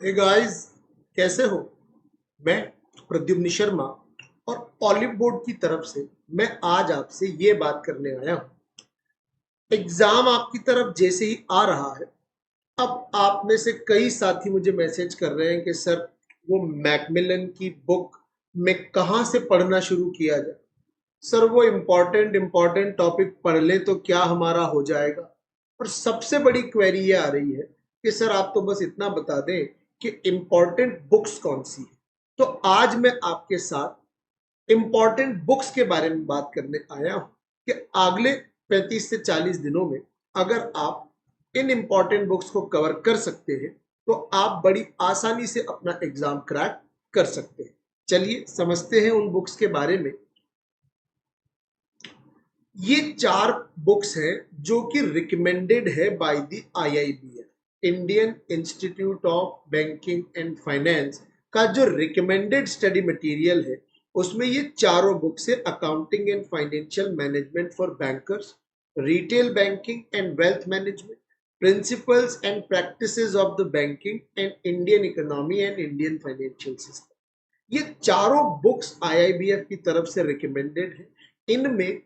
Hey guys, कैसे हो? मैं प्रद्युम्न शर्मा और ऑलिव बोर्ड की तरफ से मैं आज आपसे ये बात करने आया हूँ। एग्जाम आपकी तरफ जैसे ही आ रहा है, अब आप में से कई साथी मुझे मैसेज कर रहे हैं कि सर, वो मैकमिलन की बुक में कहाँ से पढ़ना शुरू किया जाए। सर, वो इम्पोर्टेंट टॉपिक पढ़ लें तो क्या हमारा हो जाएगा। और सबसे बड़ी क्वेरी ये आ रही है कि सर, आप तो बस इतना बता दें कि इम्पोर्टेंट बुक्स कौन सी है। तो आज मैं आपके साथ इम्पोर्टेंट बुक्स के बारे में बात करने आया हूं कि अगले 35 से 40 दिनों में अगर आप इन इम्पोर्टेंट बुक्स को कवर कर सकते हैं तो आप बड़ी आसानी से अपना एग्जाम क्रैक कर सकते हैं। चलिए समझते हैं उन बुक्स के बारे में। ये 4 बुक्स हैं जो कि रिकमेंडेड है by the IIBF, Indian institute of banking and finance का जो रिकमेंडेड स्टडी मटेरियल है, उसमें ये चारों बुक्स है। Accounting and financial management for bankers, retail banking and wealth management, principles and practices of the banking and Indian economy and Indian financial system. ये चारों books IIBF की तरफ से रिकमेंडेड है। इनमें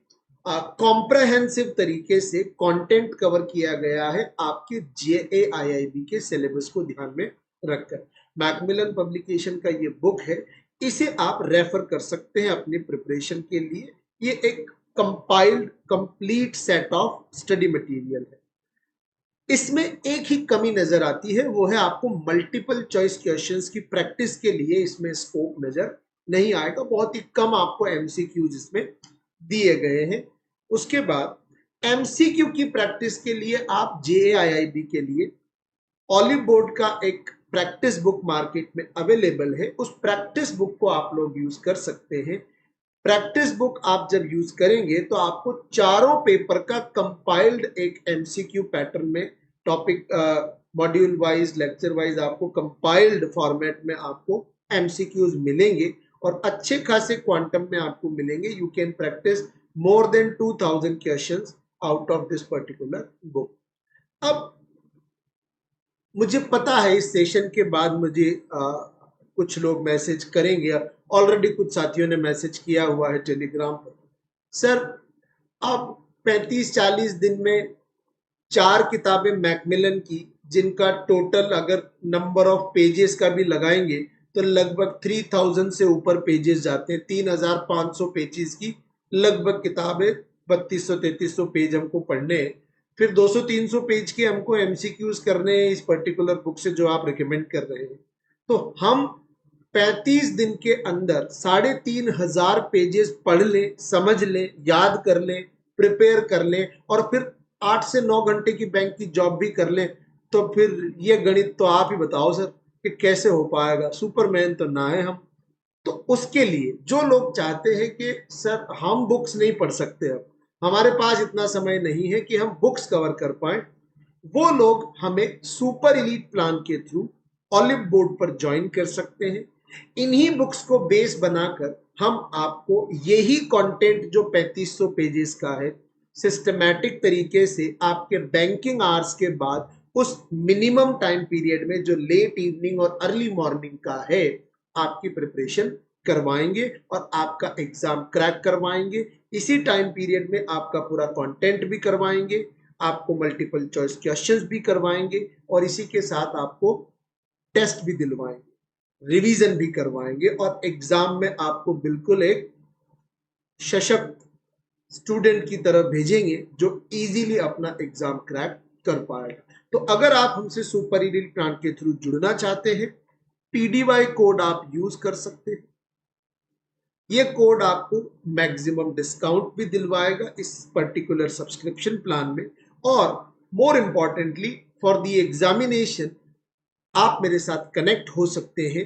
कॉम्प्रहेंसिव तरीके से कंटेंट कवर किया गया है आपके जेएआईआईबी के सिलेबस को ध्यान में रखकर। मैकमिलन पब्लिकेशन का ये बुक है, इसे आप रेफर कर सकते हैं अपनी प्रिपरेशन के लिए। ये एक compiled complete set of study material है। इसमें एक ही कमी नजर आती है, वो है आपको मल्टीपल चॉइस क्वेश्चंस की प्रैक्टिस के लिए इसमें स्कोप नजर नहीं आएगा। बहुत ही कम आपको एमसीक्यूज इसमें दिए गए हैं। उसके बाद एमसीक्यू की प्रैक्टिस के लिए आप जेएआईआईबी के लिए ऑलिव बोर्ड का एक प्रैक्टिस बुक मार्केट में अवेलेबल है। उस प्रैक्टिस बुक को आप लोग यूज कर सकते हैं। प्रैक्टिस बुक आप जब यूज करेंगे तो आपको चारों पेपर का कंपाइल्ड एक एमसीक्यू पैटर्न में topic module wise lecture wise आपको कंपाइल्ड फॉर्मेट में आपको एमसीक्यूज मिलेंगे और अच्छे खासे क्वांटम में आपको मिलेंगे। You can practice more than 2000 questions out of this particular book. अब मुझे पता है इस सेशन के बाद मुझे कुछ लोग मैसेज करेंगे। ऑलरेडी कुछ साथियों ने मैसेज किया हुआ है टेलीग्राम पर। सर, अब 35-40 दिन में 4 किताबें मैकमिलन की, जिनका टोटल अगर नंबर ऑफ पेजेस का भी लगाएंगे तो लगभग 3000 से ऊपर पेजेस जाते हैं। 3500 पेजेस की लगभग किताब है। 3200-3300 पेज हमको पढ़ने हैं। फिर 200-300 पेज के हमको एमसीक्यूज करने हैं इस पर्टिकुलर बुक से जो आप रिकमेंड कर रहे हैं। तो हम 35 दिन के अंदर 3500 पेजेस पढ़ लें, समझ लें, याद कर लें, प्रिपेयर कर लें और फिर 8 से 9 घंटे की बैंक की जॉब भी कर लें, तो फिर ये गणित तो आप ही बताओ सर कि कैसे हो पाएगा। सुपरमैन तो ना है हम। तो उसके लिए जो लोग चाहते हैं कि सर, हम बुक्स नहीं पढ़ सकते, अब हमारे पास इतना समय नहीं है कि हम बुक्स कवर कर पाए, वो लोग हमें सुपर एलीट प्लान के थ्रू ऑलिव बोर्ड पर ज्वाइन कर सकते हैं। इन्हीं बुक्स को बेस बनाकर हम आपको यही कंटेंट जो 3500 पेजेस का है, सिस्टमैटिक तरीके से आपके बैंकिंग आवर्स के बाद उस मिनिमम टाइम पीरियड में जो लेट इवनिंग और अर्ली मॉर्निंग का है, आपकी प्रिपरेशन करवाएंगे और आपका एग्जाम क्रैक करवाएंगे। इसी टाइम पीरियड में आपका पूरा कंटेंट भी करवाएंगे, आपको मल्टीपल चॉइस क्वेश्चंस भी करवाएंगे और इसी के साथ आपको टेस्ट भी दिलवाएंगे, रिवीजन भी करवाएंगे और एग्जाम में आपको बिल्कुल एक सशक्त स्टूडेंट की तरह भेजेंगे जो इजीली अपना एग्जाम क्रैक कर पाएगा। तो अगर आप हमसे सुपर एलीट प्लान के थ्रू जुड़ना चाहते हैं, पीडीवाई कोड आप यूज कर सकते हैं। ये कोड आपको मैक्सिमम डिस्काउंट भी दिलवाएगा इस पर्टिकुलर सब्सक्रिप्शन प्लान में। और more importantly for the examination आप मेरे साथ कनेक्ट हो सकते हैं।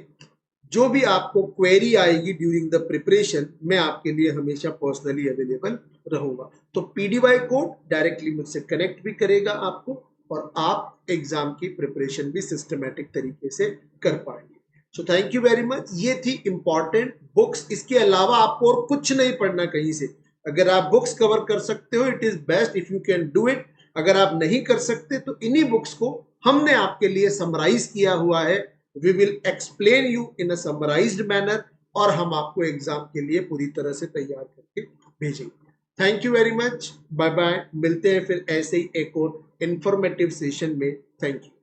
जो भी आपको क्वेरी आएगी ड्यूरिंग द प्रिपरेशन, मैं आपके लिए हमेशा पर्सनली अवेलेबल रहूंगा। तो पीडीवाई कोड डायरेक्टली मुझसे कनेक्ट भी करेगा आपको और आप एग्जाम की प्रिपरेशन भी सिस्टमैटिक तरीके से कर पाएंगे। So thank you very much. ये थी इंपॉर्टेंट बुक्स। इसके अलावा आपको और कुछ नहीं पढ़ना कहीं से। अगर आप बुक्स कवर कर सकते हो, it is best if you can do it. अगर आप नहीं कर सकते तो इन्हीं बुक्स को हमने आपके लिए समराइज किया हुआ है we will explain you in a summarised manner और हम आपको एग्जाम के लिए पूरी तरह से तैयार करके भेजेंगे। Thank you very much, bye bye. मिलते हैं फिर ऐसे ही एक और इंफॉर्मेटिव सेशन में। Thank you.